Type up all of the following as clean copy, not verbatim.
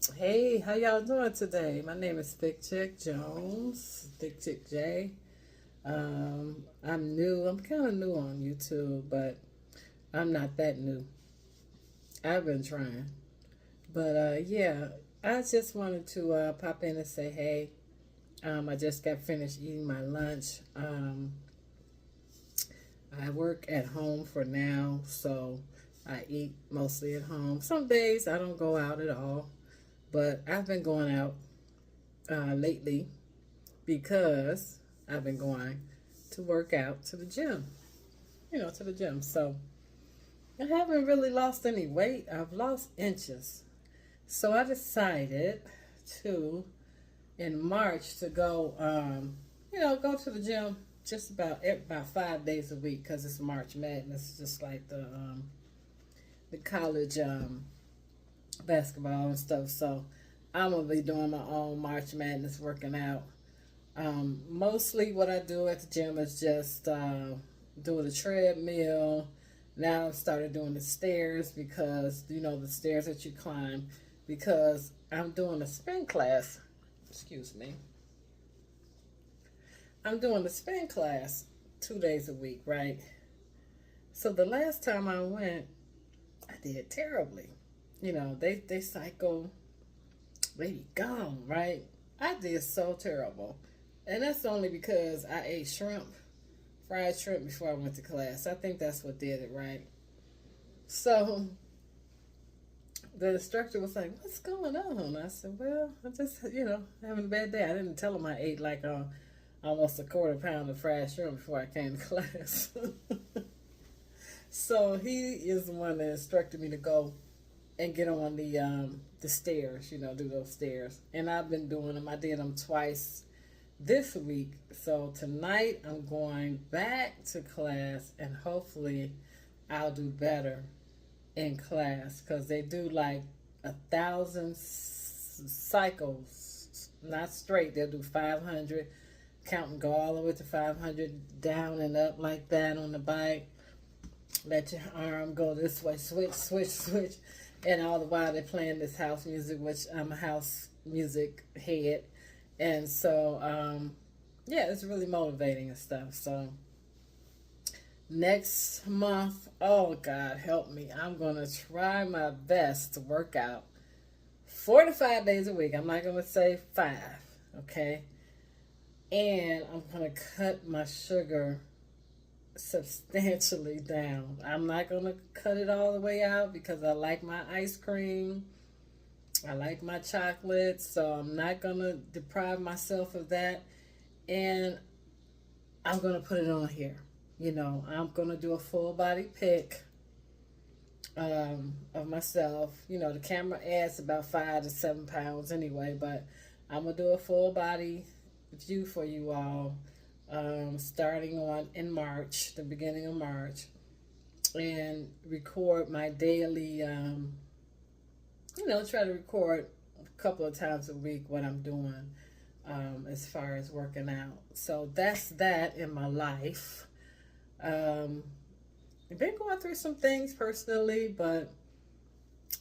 Hey, how y'all doing today? My name is Thick Chick Jones, Thick Chick J. I'm new. I'm kind of new on YouTube, but I'm not that new. I've been trying, but yeah, I just wanted to pop in and say, hey, I just got finished eating my lunch. I work at home for now, so I eat mostly at home. Some days I don't go out at all, but I've been going out lately because I've been going to work out to the gym, to the gym. So I haven't really lost any weight. I've lost inches. So I decided to, in March, to go, go to the gym just about 5 days a week because it's March Madness, just like the college basketball and stuff. So I'm gonna be doing my own March Madness working out. Mostly what I do at the gym is just doing the treadmill. Now I've started doing the stairs because, the stairs that you climb, because I'm doing a spin class. Excuse me. I'm doing the spin class 2 days a week, right? So the last time I went, I did terribly. They cycle, they be gone, right? I did so terrible. And that's only because I ate fried shrimp before I went to class. I think that's what did it, right? So the instructor was like, "What's going on?" I said, "Well, I'm just, having a bad day." I didn't tell him I ate like almost a quarter pound of fried shrimp before I came to class. So he is the one that instructed me to go and get on the stairs, do those stairs. And I've been doing them. I did them twice this week. So tonight I'm going back to class and hopefully I'll do better in class because they do like 1,000 cycles, not straight. They'll do 500, count and go all the way to 500, down and up like that on the bike. Let your arm go this way, switch, switch, switch. And all the while they're playing this house music, which I'm a house music head. And so, yeah, it's really motivating and stuff. So next month, oh God, help me. I'm going to try my best to work out 4 to 5 days a week. I'm not going to say 5, okay? And I'm going to cut my sugar substantially down. I'm not going to cut it all the way out because I like my ice cream. I like my chocolate, so I'm not going to deprive myself of that. And I'm going to put it on here. I'm going to do a full body pic of myself. The camera adds about 5 to 7 pounds anyway, but I'm going to do a full body view for you all starting on in March, the beginning of March, and record my daily, try to record a couple of times a week what I'm doing as far as working out. So that's that in my life. I've been going through some things personally, but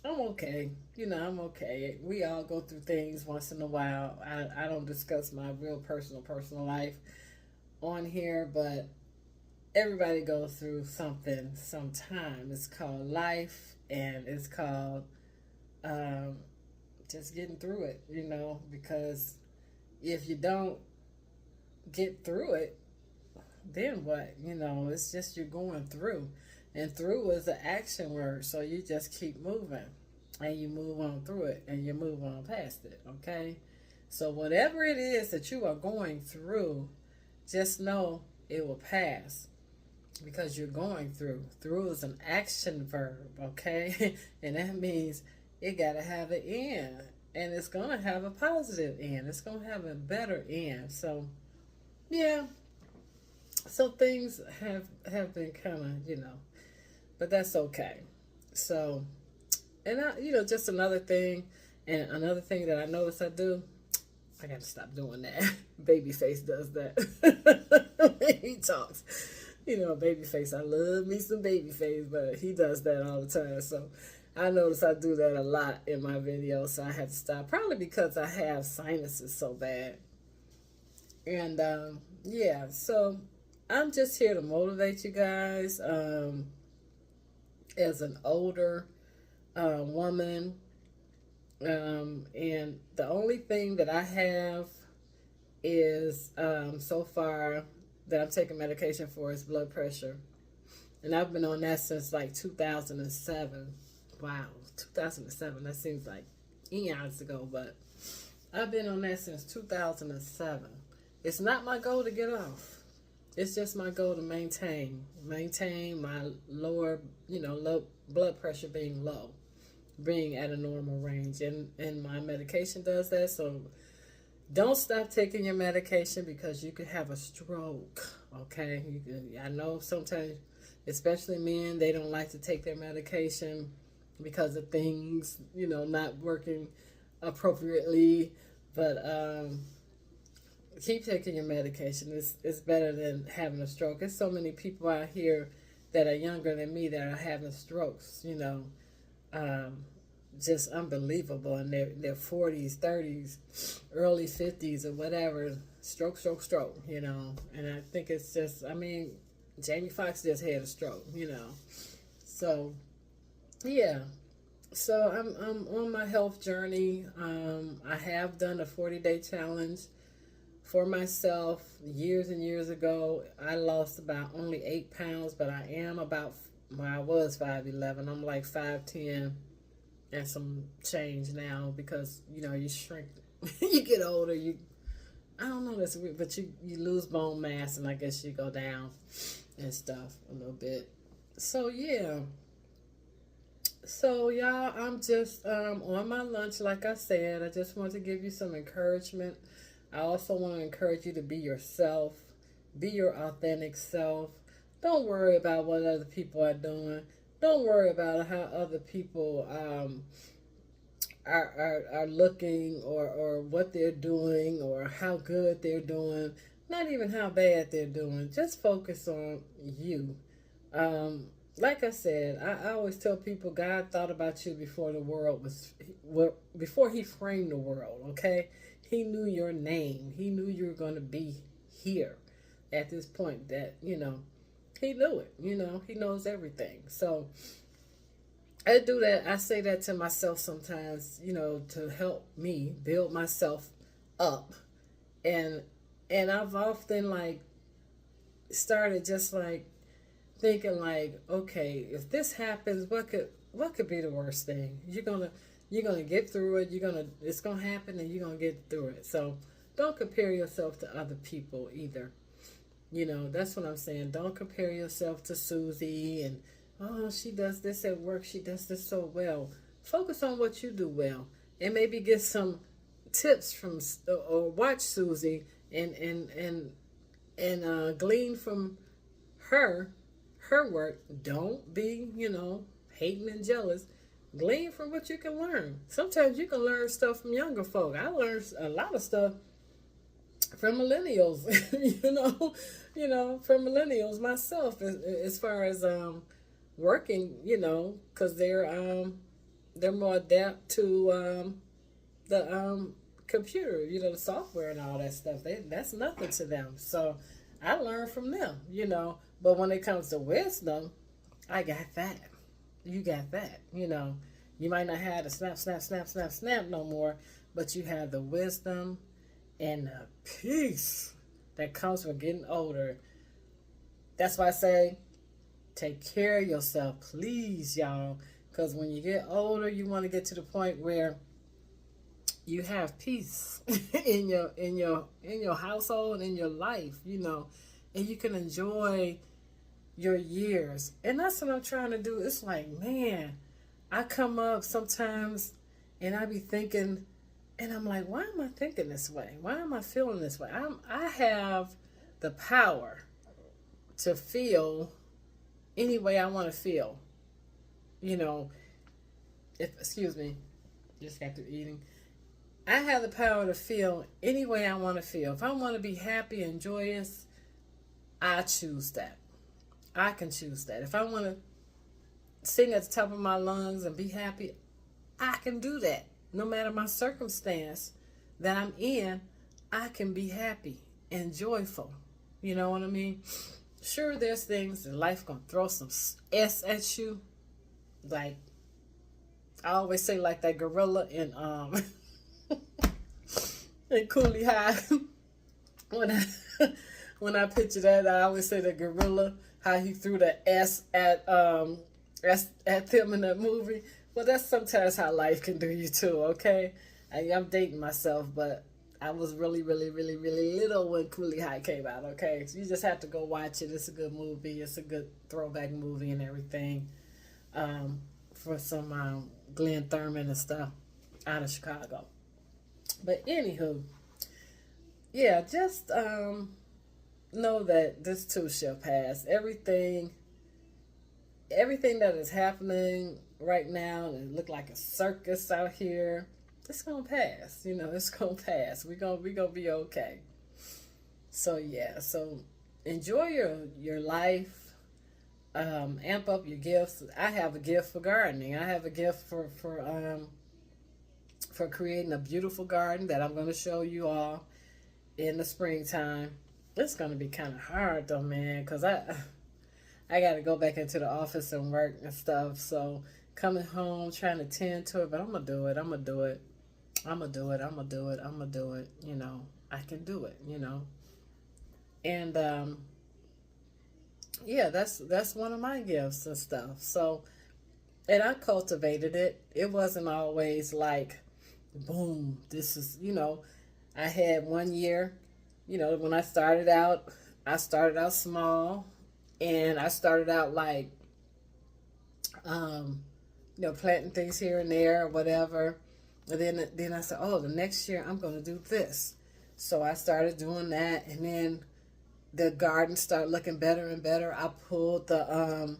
I'm okay. I'm okay. We all go through things once in a while. I don't discuss my real personal life on here, but everybody goes through something sometime. It's called life, and it's called just getting through it, because if you don't get through it, then what? It's just you're going through. And through is an action word, so you just keep moving. And you move on through it, and you move on past it, okay? So whatever it is that you are going through, just know it will pass because you're going through. Through is an action verb, okay? And that means it got to have an end. And it's going to have a positive end. It's going to have a better end. So, yeah. So things have been kind of, but that's okay. So, and just another thing, and another thing that I notice I do, I got to stop doing that. Babyface does that. He talks. Babyface. I love me some Babyface, but he does that all the time. So I notice I do that a lot in my videos, so I had to stop. Probably because I have sinuses so bad. And yeah, so I'm just here to motivate you guys. As an older woman, and the only thing that I have is so far that I'm taking medication for is blood pressure. And I've been on that since like 2007. Wow, 2007. That seems like eons ago, but I've been on that since 2007. It's not my goal to get off. It's just my goal to maintain my lower, low blood pressure being low, being at a normal range, and my medication does that. So don't stop taking your medication because you could have a stroke. Okay, I know sometimes, especially men, they don't like to take their medication because of things, not working appropriately. But keep taking your medication. It's better than having a stroke. There's so many people out here that are younger than me that are having strokes, um, just unbelievable in their 40s, 30s, early 50s, or whatever. Stroke, And I think it's just, Jamie Foxx just had a stroke. So, yeah. So I'm on my health journey. I have done a 40-day challenge for myself years and years ago. I lost about only 8 pounds, but I am about, well, I was 5'11". I'm like 5'10" and some change now because, you shrink. You get older, I don't know, that's weird, but you lose bone mass, and I guess you go down and stuff a little bit. So, yeah. So, y'all, I'm just on my lunch, like I said. I just want to give you some encouragement. I also want to encourage you to be yourself. Be your authentic self. Don't worry about what other people are doing. Don't worry about how other people are looking, or what they're doing, or how good they're doing. Not even how bad they're doing. Just focus on you. Like I said, I always tell people God thought about you before the world before He framed the world. Okay, He knew your name. He knew you were going to be here at this point. That He knew it. He knows everything. So I do that. I say that to myself sometimes. To help me build myself up, and I've often started just thinking okay, if this happens, what could be the worst thing? You're gonna get through it. It's gonna happen, and you're gonna get through it. So don't compare yourself to other people either. That's what I'm saying. Don't compare yourself to Susie and, oh, she does this at work. She does this so well. Focus on what you do well, and maybe get some tips from, or watch Susie and glean from her work. Don't be, hating and jealous. Glean from what you can learn. Sometimes you can learn stuff from younger folk. I learned a lot of stuff from millennials, from millennials myself, as far as working, because they're more adept to the computer, the software and all that stuff. That's nothing to them. So I learned from them, But when it comes to wisdom, I got that. You got that. You might not have the snap no more, but you have the wisdom and the peace that comes from getting older. That's why I say, take care of yourself, please, y'all. Because when you get older, you want to get to the point where you have peace in your household, in your life, and you can enjoy your years. And that's what I'm trying to do. It's man, I come up sometimes and I be thinking, and I'm like, why am I thinking this way? Why am I feeling this way? I have the power to feel any way I want to feel. Excuse me, just got through eating. I have the power to feel any way I want to feel. If I want to be happy and joyous, I choose that. I can choose that. If I want to sing at the top of my lungs and be happy, I can do that. No matter my circumstance that I'm in, I can be happy and joyful. You know what I mean? Sure, there's things in life gonna throw some S at you. Like, I always say, like that gorilla in in Coolie High. when I when I picture that, I always say the gorilla, how he threw the S at them in that movie. Well, that's sometimes how life can do you too. Okay, I'm dating myself, but I was really, really, really, really little when Coolie High came out. Okay, so you just have to go watch it. It's a good movie. It's a good throwback movie and everything. For some Glenn Thurman and stuff out of Chicago. But anywho, yeah, just know that this too shall pass. Everything that is happening right now, it look like a circus out here. It's gonna pass. You know, it's gonna pass. We gonna be okay. So yeah, so enjoy your life. Amp up your gifts. I have a gift for gardening. I have a gift for creating a beautiful garden that I'm going to show you all in the springtime. It's going to be kind of hard though, man, because I got to go back into the office and work and stuff. So coming home trying to tend to it, but I'm gonna do it. I'm gonna do it. I'm gonna do it. I'm gonna do it. I'm gonna do it. You know, I can do it. You know, and yeah, that's one of my gifts and stuff. So, and I cultivated it. It wasn't always like, boom, this is, I had one year, when I started out small, and I started out like, planting things here and there or whatever. And then I said, oh, the next year I'm going to do this. So I started doing that, and then the garden started looking better and better. I pulled the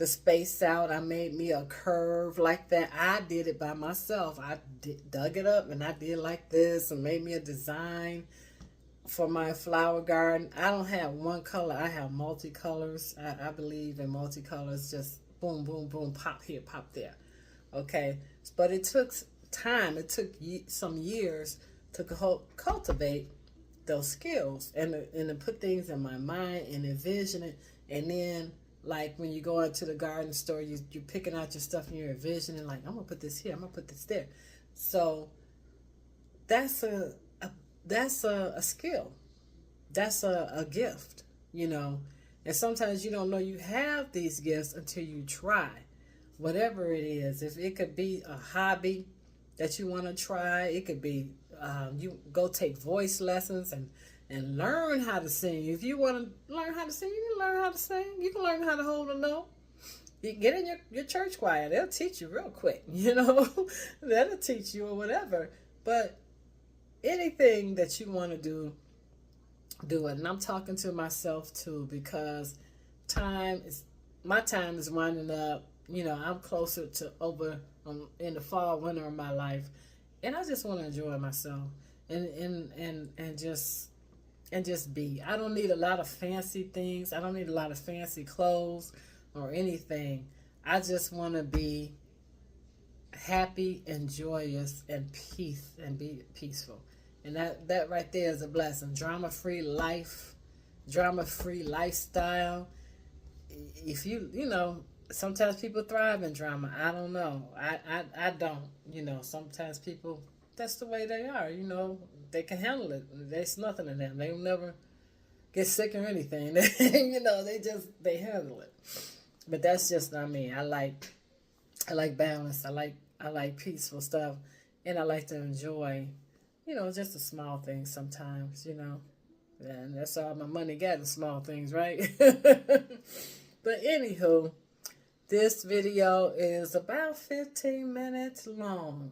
space out. I made me a curve like that. I did it by myself. I dug it up and I did like this and made me a design for my flower garden. I don't have one color. I have multicolors. I believe in multicolors. Just boom, boom, boom, pop here, pop there. Okay, but it took time. It took some years to cultivate those skills and to put things in my mind and envision it. And then, like, when you go into the garden store, you're picking out your stuff and you're envisioning, like, I'm gonna put this here, I'm gonna put this there. So that's a skill. That's a gift, and sometimes you don't know you have these gifts until you try whatever it is. If it could be a hobby that you want to try, it could be you go take voice lessons and learn how to sing. If you want to learn how to sing, you can learn how to sing. You can learn how to hold a note. You get in your church choir. They'll teach you real quick, That'll teach you or whatever. But anything that you want to do it. And I'm talking to myself too, because my time is winding up. I'm closer to over in the fall, winter of my life. And I just want to enjoy myself and just be. I don't need a lot of fancy things. I don't need a lot of fancy clothes or anything. I just want to be happy and joyous and peace and be peaceful. And that right there is a blessing. Drama-free life, drama-free lifestyle. If sometimes people thrive in drama. I don't know. I don't. Sometimes people, that's the way they are. They can handle it. There's nothing in them. They will never get sick or anything. They handle it. But that's just not me. I like balance. I like peaceful stuff, and I like to enjoy, just the small things sometimes. And that's all my money got, the small things, right? But anywho. This video is about 15 minutes long.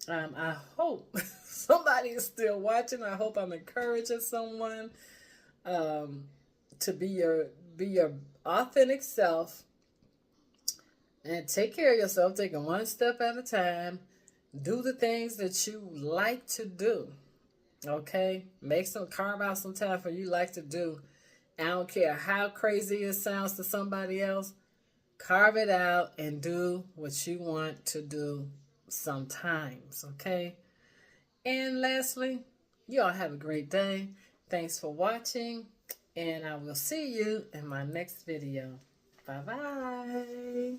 I hope somebody is still watching. I hope I'm encouraging someone to be your authentic self and take care of yourself, taking one step at a time. Do the things that you like to do. Okay? Carve out some time for you like to do. I don't care how crazy it sounds to somebody else. Carve it out and do what you want to do sometimes, okay? And lastly, you all have a great day. Thanks for watching, and I will see you in my next video. Bye-bye.